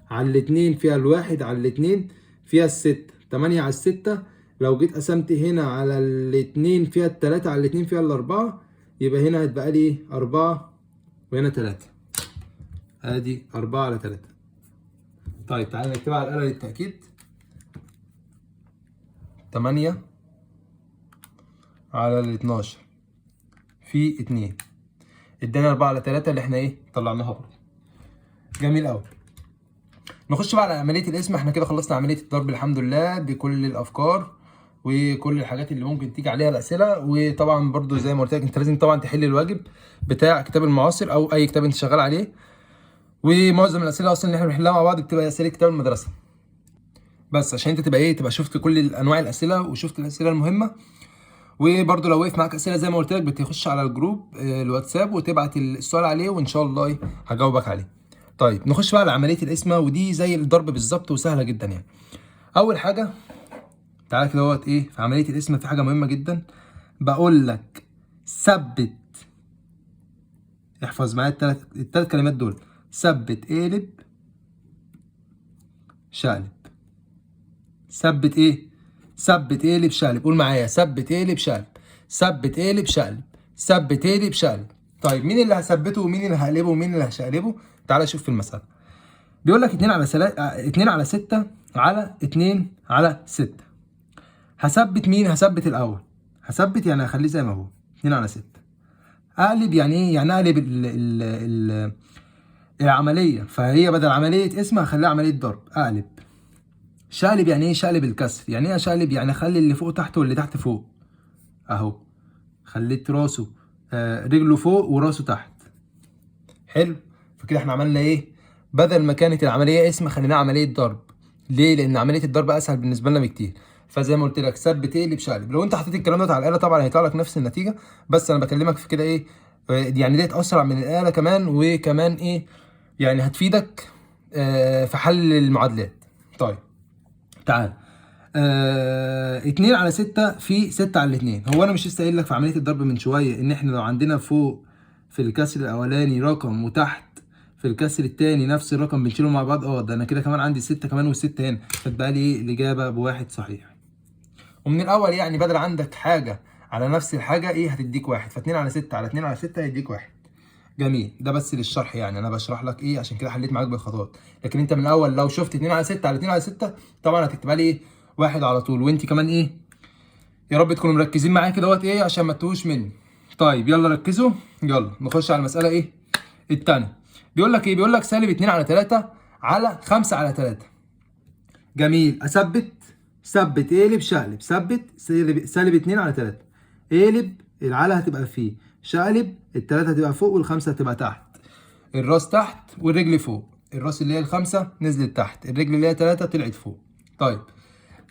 على الاثنين فيها الواحد، على الاثنين فيها الستة. 8 على الستة. لو جيت قسمت هنا على الاثنين فيها التلاتة، على الاثنين فيها الأربعة، يبقى هنا هتبقى لي 4 وهنا 3. ادي 4 على 3. طيب تعالى نكتبها على الآلة للتأكيد. 8 على ال 12 في 2 ادانا 4 على 3 اللي احنا ايه؟ طلعناها بره. جميل قوي. نخش بقى على عمليه القسم. احنا كده خلصنا عمليه الضرب الحمد لله بكل الافكار وكل الحاجات اللي ممكن تيجي عليها الاسئله. وطبعا برضو زي ما قلت لك انت لازم طبعا تحل الواجب بتاع كتاب المعاصر او اي كتاب انت شغال عليه. ومعظم الاسئله اصلا اللي احنا بنحلها مع بعض بتبقى اسئله كتاب المدرسه، بس عشان انت تبقى ايه، تبقى شفت كل انواع الاسئله وشفت الاسئله المهمه. وبرضو لو وقف معاك اسئله زي ما قلت لك بتخش على الجروب الواتساب وتبعت السؤال عليه وان شاء الله هجاوبك عليه. طيب نخش بقى على عمليه القسمه، ودي زي الضرب بالظبط وسهله جدا يعني. اول حاجه تعالى كده اهوت ايه، في عمليه القسمه في حاجه مهمه جدا بقول لك ثبت. احفظ معايا الثلاث كلمات دول: ثبت، اقلب، شقلب. ثبت ايه؟ ثبت اقلب شقلب. قول معايا: ثبت اقلب شقلب، ثبت اقلب شقلب، ثبت اقلب شقلب. طيب مين اللي هثبته ومين اللي هقلبه ومين اللي هشقلبه؟ تعالى شوف في المسألة. بيقول لك 2 على 2 على 6 على 2 على 6. هثبت مين؟ هثبت الأول. هثبت يعني هخليه زي ما هو 2 على 6. أقلب يعني إيه؟ يعني أقلب العملية، فهي بدل عملية اسم هخليها عملية ضرب. أقلب. شقلب يعني إيه؟ شقلب الكسر. يعني إيه شقلب؟ يعني أخلي اللي فوق تحت واللي تحت فوق. أهو خليت راسه رجله فوق وراسه تحت. حلو. فكده احنا عملنا ايه؟ بدل ما كانت العمليه اسم خليناها عمليه ضرب. ليه؟ لان عمليه الضرب اسهل بالنسبه لنا بكتير. فزي ما قلت لك ثبت اقلب شقلب. لو انت حطيت الكلام ده على الاله طبعا هيطلع لك نفس النتيجه، بس انا بكلمك في كده ايه، يعني ديت اسرع من الاله كمان، وكمان ايه يعني هتفيدك في حل المعادلات. طيب تعال 2 على 6 في 6 على 2. هو انا مش لسه قايل لك في عمليه الضرب من شويه ان احنا لو عندنا فوق في الكسر الاولاني رقم وتحت في الكسر الثاني نفس الرقم بنشيله مع بعض؟ ده انا كده كمان عندي 6 كمان و6 هنا، فتبقى لي ايه الاجابه بواحد صحيح. ومن الاول يعني بدل عندك حاجه على نفس الحاجه ايه هتديك واحد، ف2 على 6 على 2 على 6 هيديك واحد. جميل. ده بس للشرح يعني، انا بشرح لك ايه عشان كده حليت معاك بالخطوات. لكن انت من الاول لو شفت 2 على 6 على 2 على 6 طبعا هتكتبها لي ايه واحد على طول. وانت كمان ايه يا رب تكونوا مركزين معايا كده ايه عشان ما تتوهوش مني. طيب يلا ركزوا، يلا نخش على المساله ايه الثانيه. بيقول لك ايه؟ بيقول لك سالب 2 على 3 على 5 على 3. جميل. اثبت، ثبت اقلب شقلب. ثبت سالب 2 على 3. اقلب العلى هتبقى فيه، شقلب الثلاثه هتبقى فوق والخمسه هتبقى تحت، الراس تحت والرجل فوق. الراس اللي هي الخمسة نزلت تحت، الرجل اللي هي 3 طلعت فوق. طيب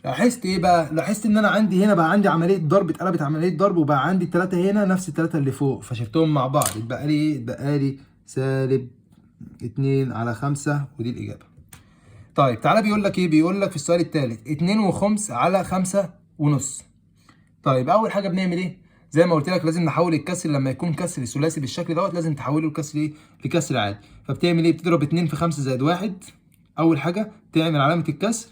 لاحظت ايه بقى؟ لاحظت ان انا عندي هنا بقى عندي عمليه ضرب، اتقلبت عمليه ضرب، وبقى عندي الثلاثه هنا نفس الثلاثه اللي فوق، فشلتهم مع بعض اتبقى لي ايه؟ اتبقى لي سالب 2 على 5، ودي الاجابه. طيب تعالى بيقول لك ايه؟ بيقول لك في السؤال الثالث 2 وخمس على 5 ونص. طيب اول حاجه بنعمل ايه؟ زي ما قلت لك لازم نحول الكسر، لما يكون كسر ثلاثي بالشكل دوت لازم تحوله لكسر ايه؟ لكسر عادي. فبتعمل ايه؟ بتضرب 2 في 5 زائد 1. اول حاجه تعمل علامه الكسر،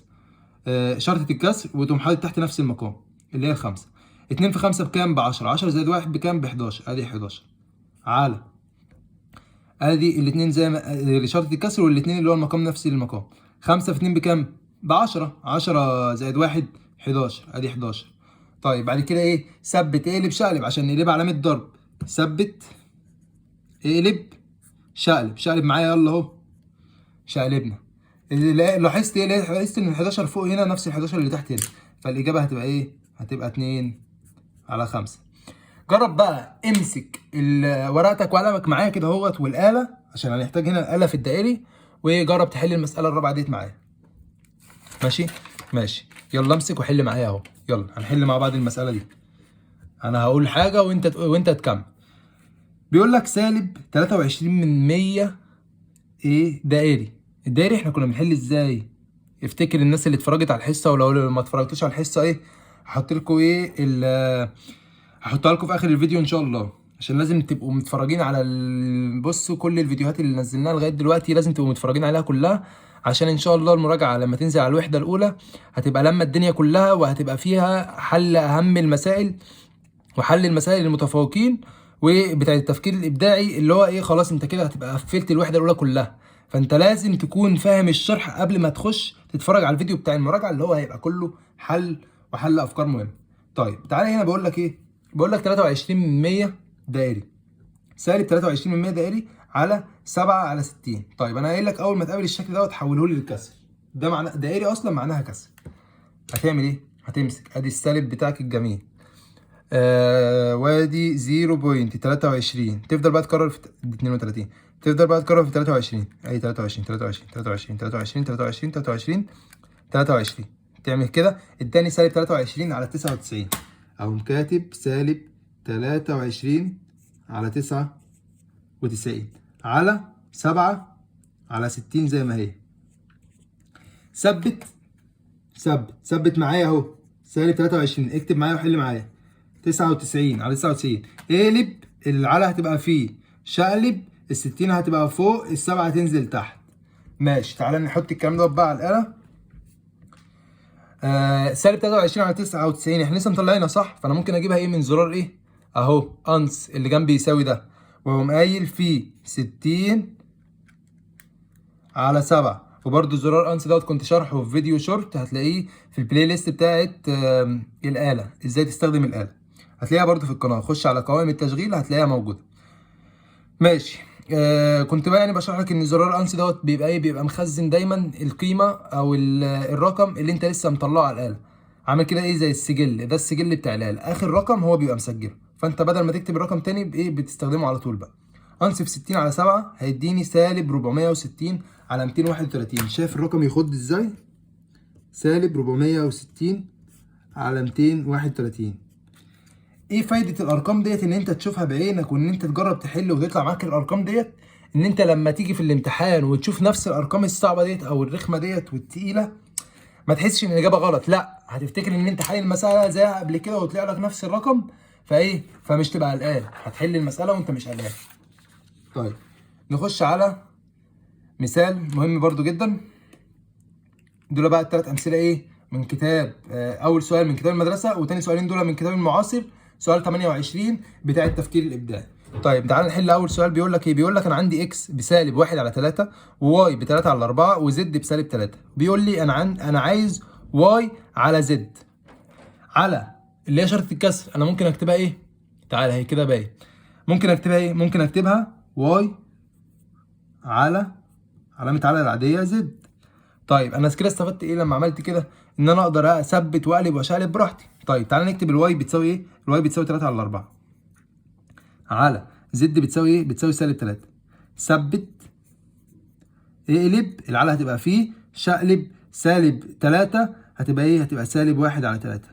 شرطة الكسر، وتقوم حاطط تحت نفس المقام اللي هي الخمسة. 2 في 5 بكام؟ ب10. 10 زائد 1 بكام؟ ب11. ادي 11 على ادي الاثنين زي ما شرطة الكسر، والاثنين اللي هو المقام نفس المقام. 5 في 2 بكام؟ ب10. 10 زائد 1 11. ادي 11. طيب بعد كده ايه؟ ثبت اقلب شقلب عشان نقلب علامة ضرب. ثبت اقلب شقلب. شقلب معايا يلا اهو. شقلبنا. لاحظت ايه؟ لاحظت ان ال 11 فوق هنا نفس ال 11 اللي تحت هنا، فالاجابه هتبقى ايه؟ هتبقى 2 على 5. جرب بقى امسك ورقتك وقلمك معايا كده اهوت والاله، عشان هنحتاج هنا الاله في الدائري، وجرب تحل المساله الرابعه ديت معايا. ماشي؟ ماشي، يلا امسك وحل معايا اهو. يلا هنحل مع بعض المساله دي. انا هقول حاجه وانت تكمل. بيقول لك سالب 23 من 100 ايه؟ دائري. الدائري احنا كنا بنحل ازاي؟ افتكر الناس اللي اتفرجت على الحصه، ولو ما اتفرجتوش على الحصه ايه، هحط لكم ايه هحطها لكم في اخر الفيديو ان شاء الله، عشان لازم تبقوا متفرجين على بصوا كل الفيديوهات اللي نزلناها لغايه دلوقتي لازم تبقوا متفرجين عليها كلها، عشان ان شاء الله المراجعه لما تنزل على الوحده الاولى هتبقى لما الدنيا كلها، وهتبقى فيها حل اهم المسائل وحل المسائل المتفوقين وبتاع التفكير الابداعي، اللي هو ايه، خلاص انت كده هتبقى قفلت الوحده الاولى كلها. فانت لازم تكون فاهم الشرح قبل ما تخش تتفرج على الفيديو بتاع المراجعه اللي هو هيبقى كله حل وحل افكار مهمه. طيب تعالى هنا بقول لك ايه؟ بقول لك 23 من 100 دائري سالب 23 من 100 دائري على 7 على 60. طيب انا قايل لك اول ما تقابل الشكل دوت حوله لي للكسر. ده معناه دائري اصلا معناها كسر. هتعمل ايه؟ هتمسك ادي السالب بتاعك الجميل، وادي 0.23، تفضل بقى تكرر في 32، تفضل بقى تكرر في 23، اي 23 23 23 23 23 23 23. تعمل كده التاني سالب 23 على 99، اقوم كاتب سالب 23 على 99 على 7 على 60 زي ما هي. ثبت ثبت معايا اهو. سالب 23 اكتب معايا وحل معايا. 99 على 99 اقلب، العلى هتبقى فيه شقلب، ال60 هتبقى فوق، ال7 هتنزل تحت. ماشي، تعالى نحط الكلام ده بقى على الآلة. سالب 23 على 99 احنا لسه مطلعينها صح، فانا ممكن اجيبها ايه من زرار ايه اهو، انس اللي جنبي يساوي ده، واقوم قايل فيه 60 على 7. وبرده زرار انس دوت كنت شارحه في فيديو شورت، هتلاقيه في البلاي ليست بتاعت الآلة، ازاي تستخدم الآلة، هتلاقيها برده في القناة. خش على قوائم التشغيل هتلاقيها موجودة. ماشي. كنت بقى يعني بشرح لك ان زرار انس دوت بيبقى ايه، بيبقى مخزن دايما القيمه او الرقم اللي انت لسه مطلعه على الاله، عامل كده ايه زي السجل، ده السجل بتاع الاله، اخر رقم هو بيبقى مسجله، فانت بدل ما تكتب الرقم تاني بايه بتستخدمه على طول بقى. انس في 60 على 7 هيديني سالب 460 على 231. شايف الرقم يخد ازاي؟ سالب 460 على 231. ايه فايدة الارقام ديت؟ ان انت تشوفها بعينك وان انت تجرب تحل وتطلع معاك الارقام ديت، ان انت لما تيجي في الامتحان وتشوف نفس الارقام الصعبة ديت او الرخمة ديت والتقيلة، ما تحسش ان الاجابة غلط، لا هتفتكر ان انت حل المسألة زيها قبل كده وطلع لك نفس الرقم، فمش تبقى قلقان، هتحل المسألة وانت مش قلقان. طيب نخش على مثال مهم برضو جدا. دول بقى الثلاث امثله ايه من كتاب، اول سؤال من كتاب المدرسه، وتاني سؤالين دول من كتاب المعاصر، سؤال 28 بتاع التفكير الابداعي. طيب تعال نحل اول سؤال. بيقول لك ايه؟ بيقول لك انا عندي اكس بسالب 1 على 3 وواي ب 3 على 4 وزد بسالب 3. بيقول لي انا عايز واي على زد على اللي هي شرط الكسر. انا ممكن اكتبها ايه؟ تعالى هي كده باين. ممكن اكتبها ايه؟ ممكن اكتبها واي على علامه على العاديه زد. طيب انا كده استفدت ايه لما عملت كده؟ ان انا اقدر اثبت واقلب واشقلب براحتي. طيب تعالى نكتب الواي بتساوي ايه؟ الواي بتساوي 3 على 4 على زد بتساوي ايه؟ بتساوي سالب 3. ثبت اقلب العلى هتبقى فيه، شقلب سالب 3 هتبقى ايه؟ هتبقى سالب 1 على 3.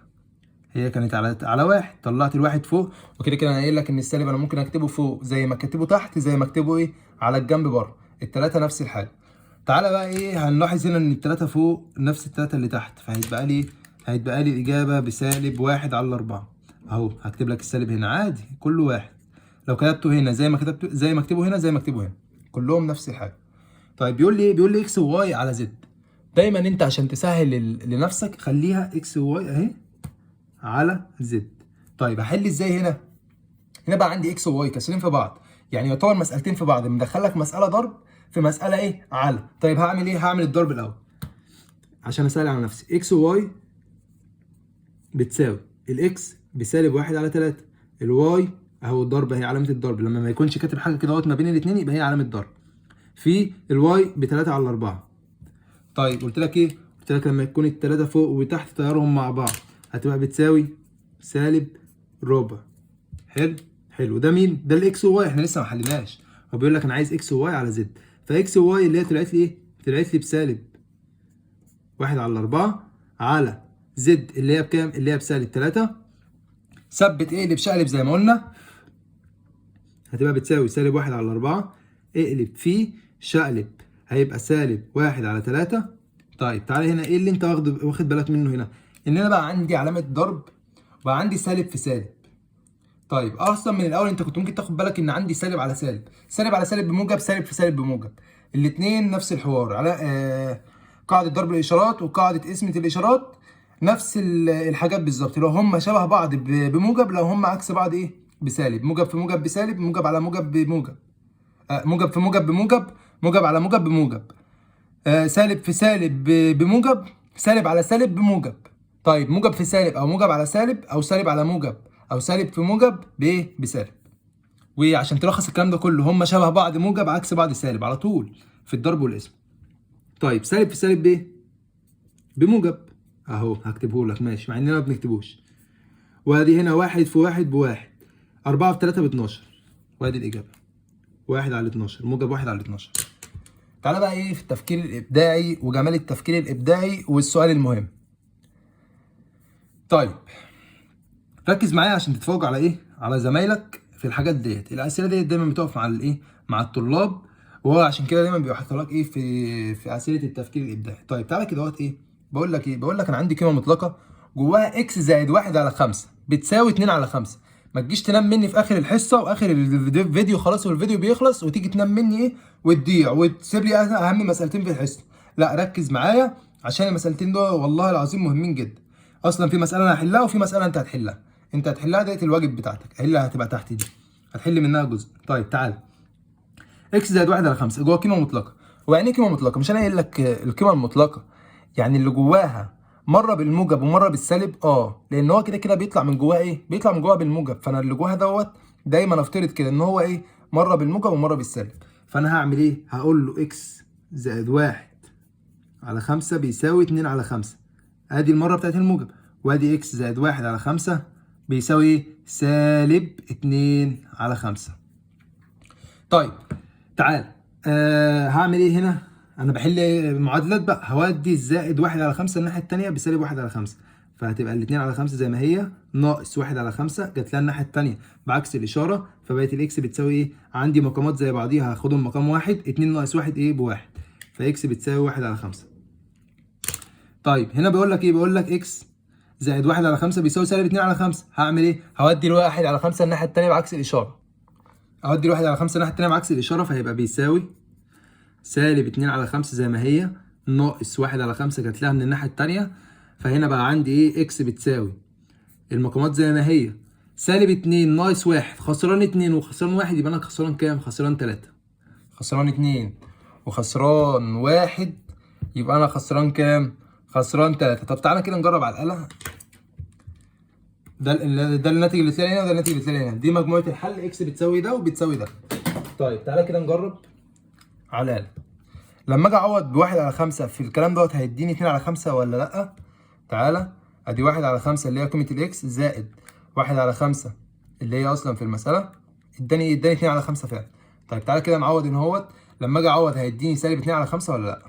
هي كانت على 1، طلعت الواحد فوق، وكده كده انا قايل لك ان السالب انا ممكن اكتبه فوق زي ما اكتبه تحت زي ما اكتبه ايه على الجنب بره. التلاته نفس الحاجه. تعالى بقى ايه، هنلاحظ هنا ان التلاته فوق نفس التلاته اللي تحت، فهيتبقى لي الاجابه بسالب 1 على 4. اهو هكتب لك السالب هنا عادي كل واحد، لو كتبته هنا زي ما اكتبه هنا زي ما اكتبه هنا، كلهم نفس الحاجه. طيب بيقول لي ايه؟ بيقول لي اكس وواي على زد. دايما انت عشان تسهل لنفسك خليها اكس وواي اهي على زد. طيب هحل ازاي هنا؟ هنا بقى عندي اكس وواي كاسرين في بعض، يعني يعتبر مسألتين في بعض، مدخلك مسألة ضرب في مسألة ايه؟ على. طيب هعمل ايه؟ هعمل الضرب الأول عشان اسهل على نفسي. اكس وواي بتساوي الاكس بسالب 1 على 3، الواي اهو الضرب اهي علامة الضرب، لما ما يكونش كاتب حاجة كده ما بين الاثنين يبقى هي علامة ضرب، في الواي ب 3 على 4. طيب قلت لك ايه؟ قلت لك لما يكون التلاتة فوق وتحت طيارهم مع بعض هتبقى بتساوي سالب ربع. حلو ده مين؟ ده الاكس وواي، احنا لسه ما حليناش. هو بيقول لك انا عايز اكس وواي على زد، فاكس وواي اللي هي طلعت لي ايه؟ طلعت لي بسالب 1 على 4 على زد اللي هي بكام؟ اللي هي بسالب 3. ثبت اقلب شقلب زي ما قلنا، هتبقى بتساوي سالب 1 على 4، اقلب في شقلب هيبقى سالب 1 على 3. طيب تعالى هنا ايه اللي انت واخد بالك منه هنا؟ ان انا بقى عندي علامه ضرب وبقى عندي سالب في سالب. طيب اصلا من الاول انت كنت ممكن تاخد بالك ان عندي سالب على سالب، سالب على سالب بموجب، سالب في سالب بموجب، الاثنين نفس الحوار على قاعده ضرب الاشارات وقاعده قسمه الاشارات، نفس الحاجات بالظبط. لو هم شبه بعض بموجب، لو هم عكس بعض ايه؟ بسالب. موجب في موجب بسالب، موجب على موجب بموجب، موجب في موجب بموجب، موجب على موجب بموجب، سالب في سالب بموجب، سالب على سالب بموجب. طيب موجب في سالب او موجب على سالب او سالب على موجب او سالب في موجب بايه؟ بسالب. وعشان تلخص الكلام ده كله هم شبه بعض موجب عكس بعض سالب على طول في الضرب والقسم. طيب سالب في سالب بايه؟ بموجب اهو هكتبه لك ماشي مع اننا ما بنكتبوش. وادي هنا 1 في 1 بواحد، 4 في 3 ب12، وادي الاجابه 1 على 12، موجب 1 على 12. تعالى بقى ايه في التفكير الابداعي وجمال التفكير الابداعي والسؤال المهم. طيب ركز معايا عشان تتفوق على ايه؟ على زمايلك في الحاجات ديت. الاسئله ديت دايما بتقف مع الايه؟ مع الطلاب، وهو عشان كده دايما بيبقى حاطط لك ايه في اسئله التفكير الابداعي. طيب تعالى كده اهوت ايه؟ بقول لك ايه؟ بقول لك انا عندي قيمه مطلقه جواها اكس زائد 1 على 5 بتساوي 2 على 5. ما تجيش تنام مني في اخر الحصه واخر الفيديو خلاص والفيديو بيخلص وتيجي تنام مني ايه؟ وتضيع وتسيب لي اهم مسألتين في الحصه. لا ركز معايا عشان المسألتين دول والله العظيم مهمين جدا. اصلا في مسألة انا هحلها وفي مسألة انت هتحلها. انت هتحلها ديت الواجب بتاعتك، اللي هتبقى تحت دي هتحل منها جزء. طيب تعالى اكس زائد 1 على 5 جوه قيمة مطلقة. ويعني ايه قيمة مطلقة؟ مش انا قايل لك القيمة المطلقة يعني اللي جواها مرة بالموجب ومرة بالسالب؟ لان هو كده كده بيطلع من جواها ايه؟ بيطلع من جواها بالموجب، فانا اللي جواها دوت دايما افترض كده ان هو ايه؟ مرة بالموجب ومرة بالسالب. فانا هعمل ايه؟ هقول له اكس زائد 1 على 5 بيساوي 2 على 5، ادي المرة بتاعت الموجب، وادي اكس زائد 1 على 5 بيساوي ايه؟ سالب 2 على 5. طيب تعال هعمل ايه هنا؟ انا بحل معادلات بقى، هودي الزائد 1 على 5 الناحية التانية بسالب 1 على 5، فهتبقى ال2 على 5 زي ما هي ناقص 1 على 5 جت لها الناحية التانية بعكس الإشارة، فبقت الاكس بتساوي ايه؟ عندي مقامات زي بعضيها هاخدهم مقام واحد، 2 ناقص 1 ايه؟ بواحد، فاكس بتساوي 1 على 5. طيب هنا بيقول لك ايه؟ بيقول لك اكس زائد 1 على 5 بيساوي سالب 2 على 5. هعمل ايه؟ هودي الواحد على 5 الناحيه الثانيه بعكس الاشاره. اودي الواحد على 5 الناحيه الثانيه بعكس الاشاره، فهيبقى بيساوي سالب 2 على 5 زي ما هي ناقص 1 على 5 جات لها من الناحيه الثانيه، فهنا بقى عندي ايه؟ اكس بتساوي المقامات زي ما هي سالب 2 ناقص 1، خسران 2 وخسران 1 يبقى انا خسران كام؟ خسران 3. خسران 2 وخسران 1 يبقى انا خسران كام؟ خسران 3. طب تعالى كده نجرب على الآلة. ده الناتج اللي طلع هنا وده الناتج اللي طلع هنا، دي مجموعة الحل اكس بتساوي ده وبتساوي ده. طيب تعالى كده نجرب على الآلة. لما اجي اعوض بواحد على 5 في الكلام دوت هيديني 2 على 5 ولا لأ؟ تعالى ادي 1 على 5 اللي هي قيمة الاكس زائد 1 على 5 اللي هي اصلا في المسألة اداني 2 على 5 فعلا. طيب تعالى كده نعوض ان هوت لما اجي اعوض هيديني سالب 2 على 5 ولا لا؟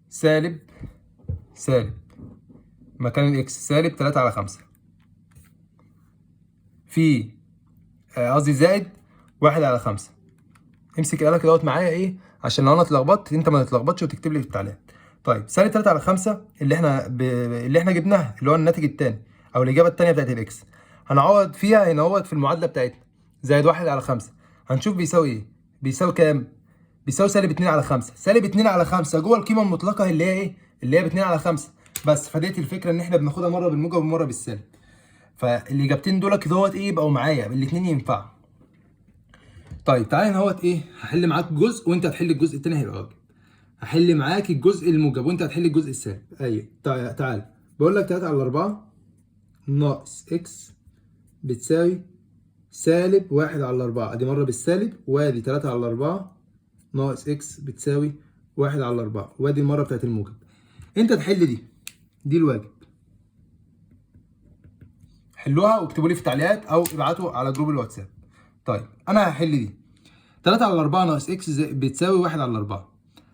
سالب مكان الاكس سالب 3 على 5 في قصدي زائد 1 على 5. امسك القلم دوت معايا ايه عشان لو انا اتلخبطت انت ما تتلخبطش وتكتب لي في التعليقات. طيب سالب 3 على 5 اللي احنا جبناها اللي هو الناتج الثاني او الاجابه الثانيه بتاعت الاكس، هنعوض فيها هنا اهوت في المعادله بتاعتنا زائد 1 على 5. هنشوف بيساوي ايه. بيساوي كام؟ بيساوي سالب 2 على 5. سالب 2 على 5 جوه القيمه المطلقه اللي هي ايه؟ اللي هي ب 2 على 5 بس. فديت الفكره ان احنا بناخدها مره بالموجب ومره بالسالب. فالاجابتين دول كدهوت ايه يبقوا معايا الاثنين ينفعوا. طيب تعالى هنا اهوت ايه، هحل معاك جزء وانت هتحل الجزء الثاني هيبقى واجب. هحل معاك الجزء الموجب وانت هتحل الجزء السالب. ايوه تعالى بقول لك 3 على 4 ناقص اكس بتساوي سالب 1 على 4. ادي مره بالسالب وادي 3 على 4 ناقص اكس بتساوي 1 على 4 وادي المره بتاعت الموجب. انت تحل دي الواجب. حلوها واكتبوا لي في التعليقات او ابعتوا على جروب الواتساب. طيب انا هحل دي 3 على 4 ناقص اكس بتساوي 1 على 4.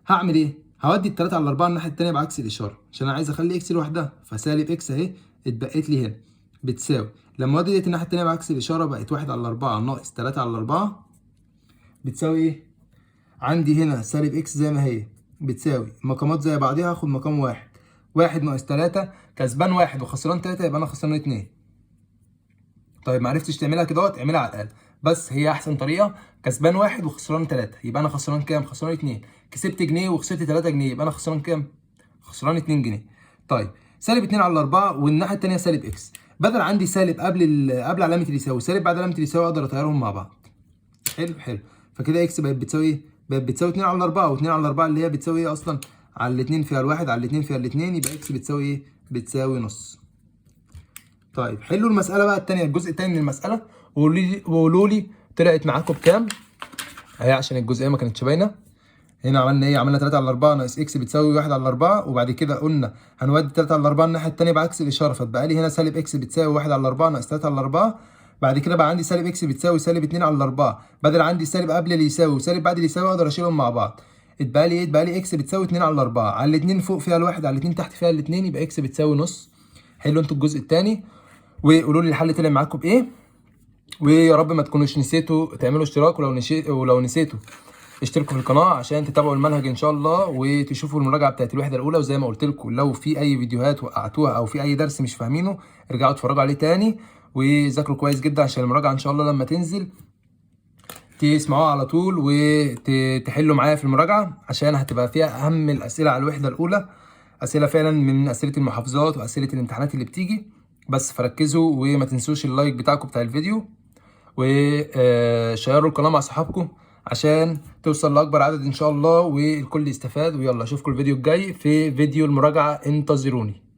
هعمل ايه؟ هودي ال 3 على 4 الناحيه الثانيه بعكس الاشاره عشان انا عايز اخلي اكس لوحدها، فسالب اكس اهي اتبقت لي هنا بتساوي لما ودي الناحيه الثانيه بعكس الاشاره بقت 1 على 4 ناقص 3 على 4 بتساوي ايه؟ عندي هنا سالب اكس زي ما هي بتساوي مقامات زي بعضيها، هاخد مقام 1 ناقص 3 كسبان 1 وخسران 3 يبقى انا خسران 2. طيب معرفتش تعملها كده اعملها على الاقل، بس هي احسن طريقه. كسبان 1 وخسران 3 يبقى انا خسران كام؟ خسران 2. كسبت جنيه وخسرت 3 جنيه يبقى انا خسران كام؟ خسران 2 جنيه. طيب سالب 2 على 4 والناحيه الثانيه سالب اكس. بدل عندي سالب قبل علامه اليساوي سالب بعد علامه اليساوي اقدر اطيرهم مع بعض. حلو. فكده اكس بقت بتساوي ايه؟ بقت بتساوي 2 على 4 و2 على 4 اللي هي بتساوي ايه اصلا؟ على الاثنين فيها الواحد على الاثنين فيها الاثنين يبقى اكس بتساوي ايه؟ بتساوي نص. طيب حلوا المساله بقى الثانيه الجزء الثاني من المساله وقولوا لي طلعت معاكم بكام اهي عشان الجزئيه ما كانتش باينه. هنا عملنا ايه؟ عملنا 3 على 4 ناقص اكس بتساوي 1 على 4 وبعد كده قلنا هنودي 3 على 4 الناحيه الثانيه بعكس الاشاره فتبقى لي هنا سالب اكس بتساوي 1 على 4 ناقص 3 على 4. بعد كده بقى عندي سالب اكس بتساوي سالب 2 على 4. بدل عندي سالب قبل اللي يساوي وسالب بعد اللي يساوي اقدر اشيلهم مع بعض. اتبقى لي ايه؟ اتبقى لي اكس بتساوي 2 على 4 على الاثنين فوق فيها الواحد على الاثنين تحت فيها الاثنين يبقى اكس بتساوي نص. حلو انتوا الجزء الثاني وقولوا لي الحل طلع معاكم بايه. ويا رب ما تكونوش نسيتوا تعملوا اشتراك ولو نسيتوا اشتركوا في القناه عشان تتابعوا المنهج ان شاء الله وتشوفوا المراجعه بتاعت الوحده الاولى. وزي ما قلت لكم لو في اي فيديوهات وقعتوها او في اي درس مش فاهمينه ارجعوا اتفرجوا عليه تاني وذاكروا كويس جدا عشان المراجعه ان شاء الله لما تنزل تسمعوها على طول وتحلوا معايا في المراجعه عشان هتبقى فيها اهم الاسئله على الوحده الاولى. اسئله فعلا من اسئله المحافظات واسئله الامتحانات اللي بتيجي بس. فركزوا وما تنسوش اللايك بتاعكم بتاع الفيديو وشيروا القناه مع صحابكم عشان توصل لاكبر عدد ان شاء الله والكل يستفاد. ويلا اشوفكم الفيديو الجاي في فيديو المراجعه. انتظروني.